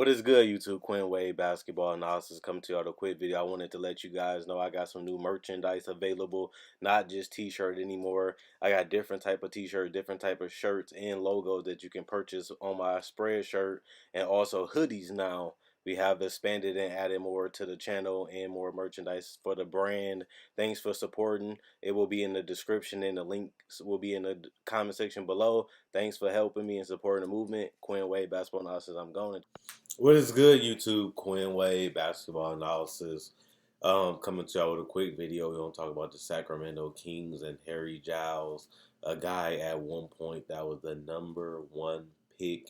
is good, YouTube? Quinn Wade Basketball Analysis coming to you with a quick video. I wanted to let you guys know I got some new merchandise available, not just t-shirt anymore. I got different type of t-shirt, different type of shirts and logos that you can purchase on my spread shirt, and also hoodies now. We have expanded and added more to the channel and more merchandise for the brand. Thanks for supporting. It will be in the description and the links will be in the comment section below. Thanks for helping me and supporting the movement. Quinn Wade Basketball Analysis. I'm going. What is good, YouTube? Quinn Wade Basketball Analysis. Coming to y'all with a quick video. We're going to talk about the Sacramento Kings and Harry Giles, a guy at one point that was the #1 pick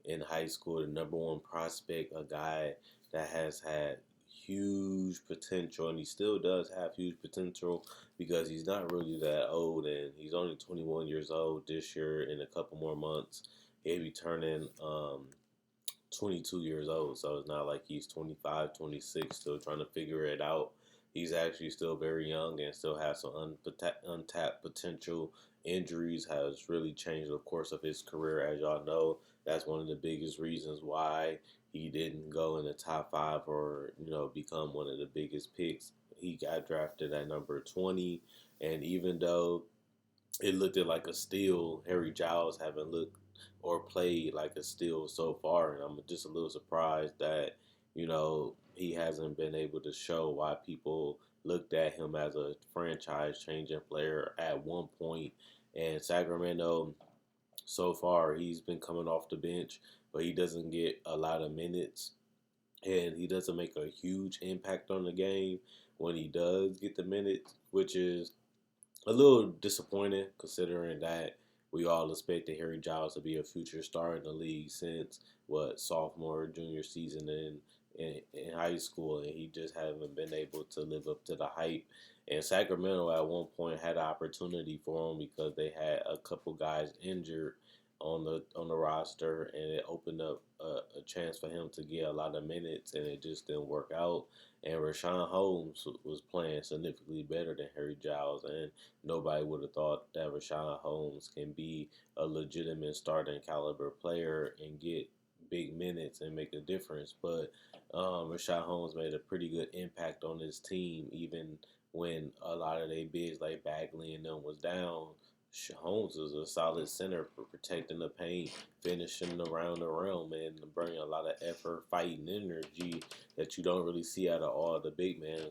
in high school, the #1 prospect, a guy that has had huge potential, and he still does have huge potential because he's not really that old, and he's only 21 years old this year. In a couple more months, he'll be turning 22 years old, so it's not like he's 25, 26, still trying to figure it out. He's actually still very young and still has some untapped potential. Injuries has really changed the course of his career, as y'all know. That's one of the biggest reasons why he didn't go in the top 5 or become one of the biggest picks. He got drafted at number 20, and even though it looked like a steal, Harry Giles haven't looked or played like a steal so far, and I'm just a little surprised that he hasn't been able to show why people looked at him as a franchise-changing player at one point. And Sacramento, so far, he's been coming off the bench, but he doesn't get a lot of minutes, and he doesn't make a huge impact on the game when he does get the minutes, which is a little disappointing considering that we all expected Harry Giles to be a future star in the league since sophomore, junior season in high school, and he just hasn't been able to live up to the hype. And Sacramento at one point had an opportunity for him because they had a couple guys injured on the roster, and it opened up a chance for him to get a lot of minutes, and it just didn't work out. And Rashawn Holmes was playing significantly better than Harry Giles, and nobody would have thought that Rashawn Holmes can be a legitimate starting caliber player and get big minutes and make a difference. But Rashawn Holmes made a pretty good impact on his team, even when a lot of their bigs like Bagley and them was down. Holmes is a solid center for protecting the paint, finishing around the rim, and bringing a lot of effort, fighting energy that you don't really see out of all the big men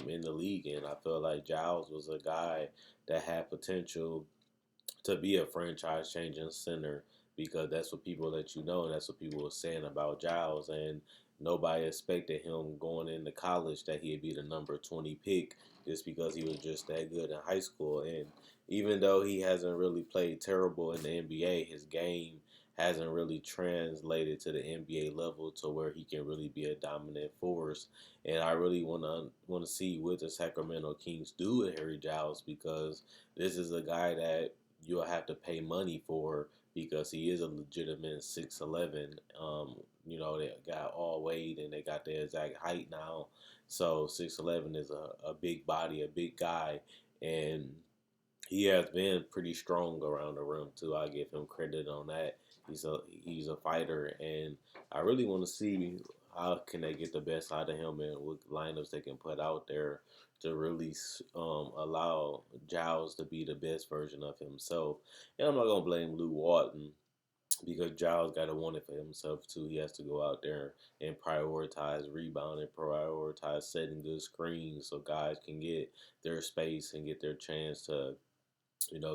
in the league. And I feel like Giles was a guy that had potential to be a franchise-changing center because that's what people let you know, and that's what people were saying about Giles. And nobody expected him going into college that he'd be the number 20 pick just because he was just that good in high school. And even though he hasn't really played terrible in the NBA, his game hasn't really translated to the NBA level to where he can really be a dominant force. And I really want to see what the Sacramento Kings do with Harry Giles, because this is a guy that you'll have to pay money for because he is a legitimate 6'11". They got all weight and they got the exact height now. So 6'11" is a big body, a big guy, and he has been pretty strong around the rim too. I give him credit on that. He's a fighter, and I really want to see how can they get the best out of him and what lineups they can put out there to really allow Giles to be the best version of himself. And I'm not gonna blame Lou Walton because Giles got to want it for himself too. He has to go out there and prioritize rebounding, prioritize setting good screens so guys can get their space and get their chance to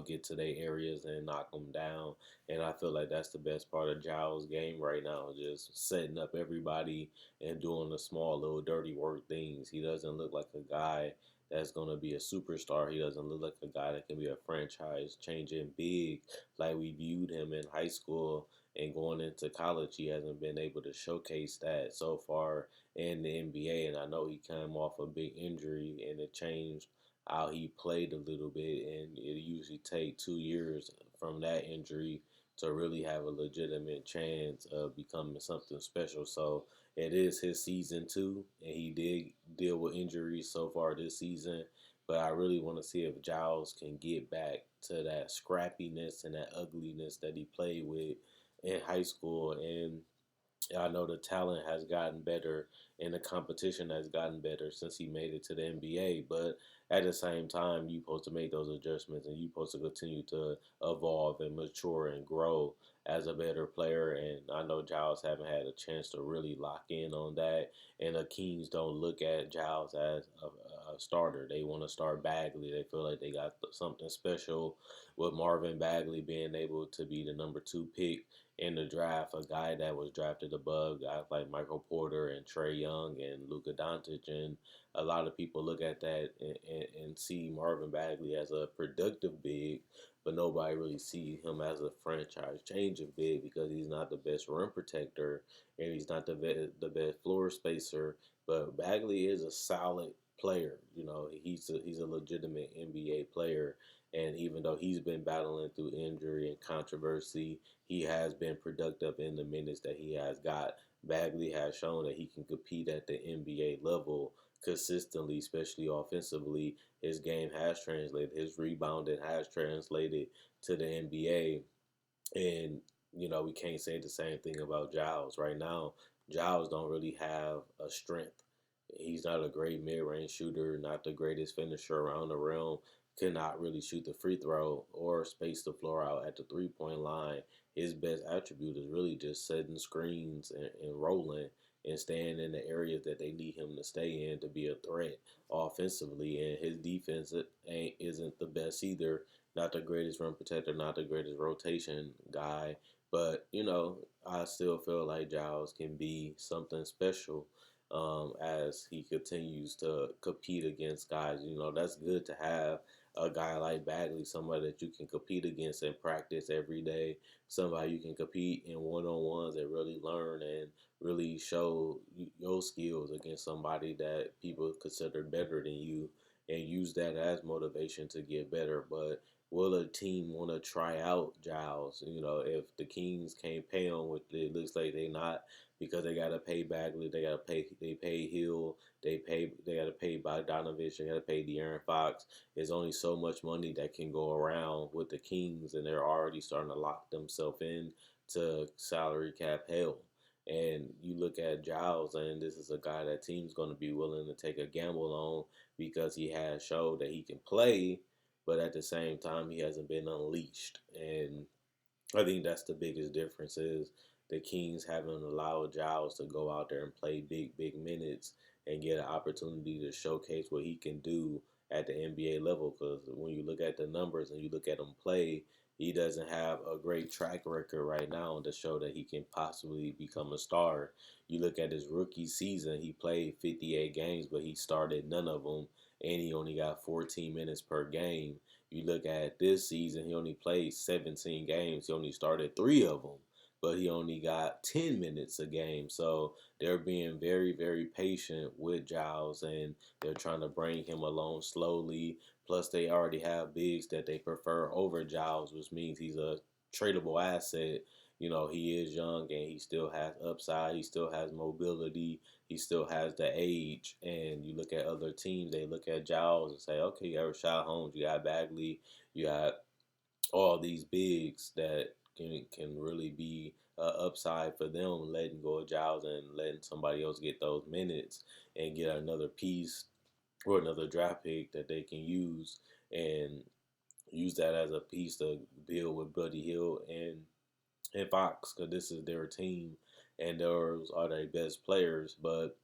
get to their areas and knock them down. And I feel like that's the best part of Giles' game right now, just setting up everybody and doing the small little dirty work things. He doesn't look like a guy that's going to be a superstar. He doesn't look like a guy that can be a franchise changing big like we viewed him in high school. And going into college, he hasn't been able to showcase that so far in the NBA. And I know he came off a big injury, and it changed how he played a little bit, and it usually take 2 years from that injury to really have a legitimate chance of becoming something special. So it is his season too, and he did deal with injuries so far this season. But I really want to see if Giles can get back to that scrappiness and that ugliness that he played with in high school. And I know the talent has gotten better and the competition has gotten better since he made it to the NBA. But at the same time, you're supposed to make those adjustments and you're supposed to continue to evolve and mature and grow as a better player. And I know Giles haven't had a chance to really lock in on that. And the Kings don't look at Giles as a starter. They want to start Bagley. They feel like they got something special with Marvin Bagley being able to be the number 2 pick in the draft, a guy that was drafted above guys like Michael Porter and Trey Young and Luka Doncic. And a lot of people look at that and see Marvin Bagley as a productive big, but nobody really see him as a franchise changing big because he's not the best rim protector and he's not the best floor spacer. But Bagley is a solid player. You know, he's a legitimate NBA player. And even though he's been battling through injury and controversy, he has been productive in the minutes that he has got. Bagley has shown that he can compete at the NBA level consistently, especially offensively. His game has translated. His rebounding has translated to the NBA. And we can't say the same thing about Giles right now. Giles don't really have a strength. He's not a great mid-range shooter, not the greatest finisher around the rim. Cannot really shoot the free throw or space the floor out at the three-point line. His best attribute is really just setting screens and rolling and staying in the areas that they need him to stay in to be a threat offensively. And his defense isn't the best either. Not the greatest rim protector, not the greatest rotation guy, but I still feel like Giles can be something special as he continues to compete against guys. That's good to have a guy like Bagley, somebody that you can compete against in practice every day, somebody you can compete in one-on-ones and really learn and really show your skills against somebody that people consider better than you and use that as motivation to get better. But will a team want to try out Giles? If the Kings can't pay him, what it looks like they not, because they got to pay Bagley, they pay Hill, they got to pay Bogdanovich, they got to pay De'Aaron Fox. There's only so much money that can go around with the Kings, and they're already starting to lock themselves in to salary cap hell. And you look at Giles, and this is a guy that team's going to be willing to take a gamble on because he has showed that he can play, but at the same time, he hasn't been unleashed. And I think that's the biggest difference is the Kings haven't allowed Giles to go out there and play big minutes and get an opportunity to showcase what he can do at the NBA level. Because when you look at the numbers and you look at him play, he doesn't have a great track record right now to show that he can possibly become a star. You look at his rookie season, he played 58 games, but he started none of them, and he only got 14 minutes per game. You look at this season, he only played 17 games. He only started 3 of them, but he only got 10 minutes a game. So they're being very, very patient with Giles, and they're trying to bring him along slowly. Plus, they already have bigs that they prefer over Giles, which means he's a tradable asset. He is young and he still has upside. He still has mobility. He still has the age. And you look at other teams, they look at Giles and say, okay, you got Rashad Holmes, you got Bagley, you got all these bigs that can really be upside for them, letting go of Giles and letting somebody else get those minutes and get another piece or another draft pick that they can use and use that as a piece to build with Buddy Hill and Fox, because this is their team and those are their best players. But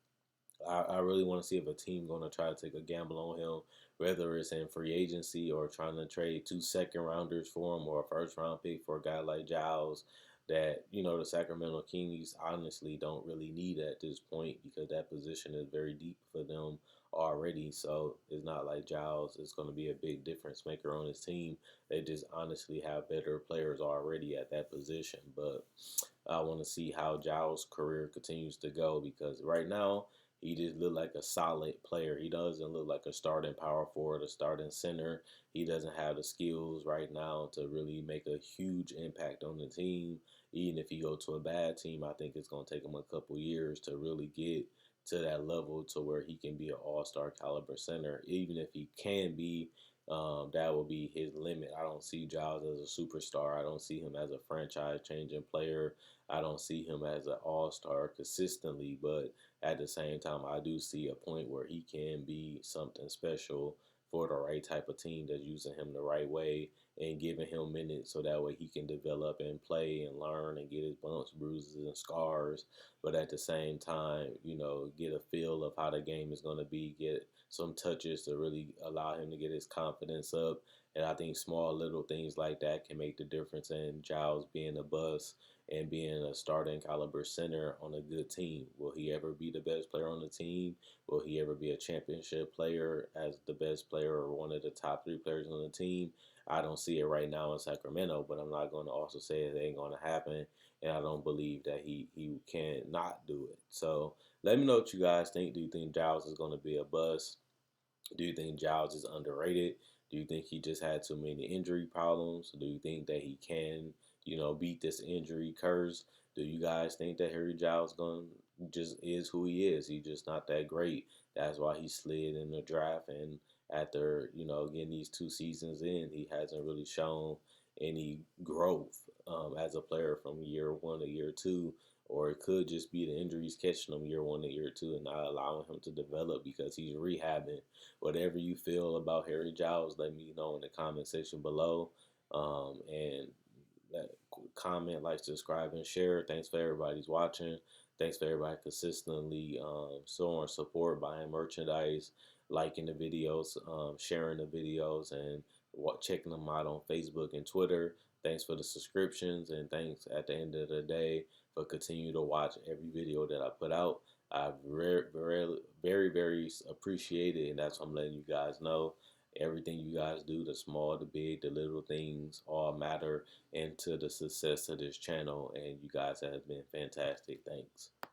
I really want to see if a team going to try to take a gamble on him, whether it's in free agency or trying to trade 2 second rounders for him or a first round pick for a guy like Giles. That the Sacramento Kings honestly don't really need at this point because that position is very deep for them already. So it's not like Giles is going to be a big difference maker on his team. They just honestly have better players already at that position. But I want to see how Giles' career continues to go because right now he just look like a solid player. He doesn't look like a starting power forward, a starting center. He doesn't have the skills right now to really make a huge impact on the team. Even if he go to a bad team, I think it's going to take him a couple years to really get to that level to where he can be an all-star caliber center. Even if he can be, That will be his limit. I don't see Giles as a superstar. I don't see him as a franchise changing player. I don't see him as an all star consistently, but at the same time, I do see a point where he can be something special for the right type of team that's using him the right way and giving him minutes so that way he can develop and play and learn and get his bumps, bruises, and scars. But at the same time, get a feel of how the game is going to be, get some touches to really allow him to get his confidence up. And I think small little things like that can make the difference in Giles being a bust and being a starting caliber center on a good team. Will he ever be the best player on the team? Will he ever be a championship player as the best player or one of the top three players on the team? I don't see it right now in Sacramento, but I'm not going to also say it ain't going to happen. And I don't believe that he can not do it. So let me know what you guys think. Do you think Giles is going to be a bust? Do you think Giles is underrated? Do you think he just had too many injury problems? Do you think that he can, beat this injury curse? Do you guys think that Harry Giles going just is who he is? He's just not that great. That's why he slid in the draft. And after getting these 2 seasons in, he hasn't really shown any growth as a player from year one to year two. Or it could just be the injuries catching him year one to year two and not allowing him to develop because he's rehabbing. Whatever you feel about Harry Giles, let me know in the comment section below. And that comment, like, subscribe, and share. Thanks for everybody's watching. Thanks for everybody consistently showing support, buying merchandise, liking the videos, sharing the videos, and checking them out on Facebook and Twitter. Thanks for the subscriptions, and thanks at the end of the day for continue to watch every video that I put out. I very appreciate it, and that's what I'm letting you guys know. Everything you guys do, the small, the big, the little things, all matter into the success of this channel, and you guys have been fantastic. Thanks.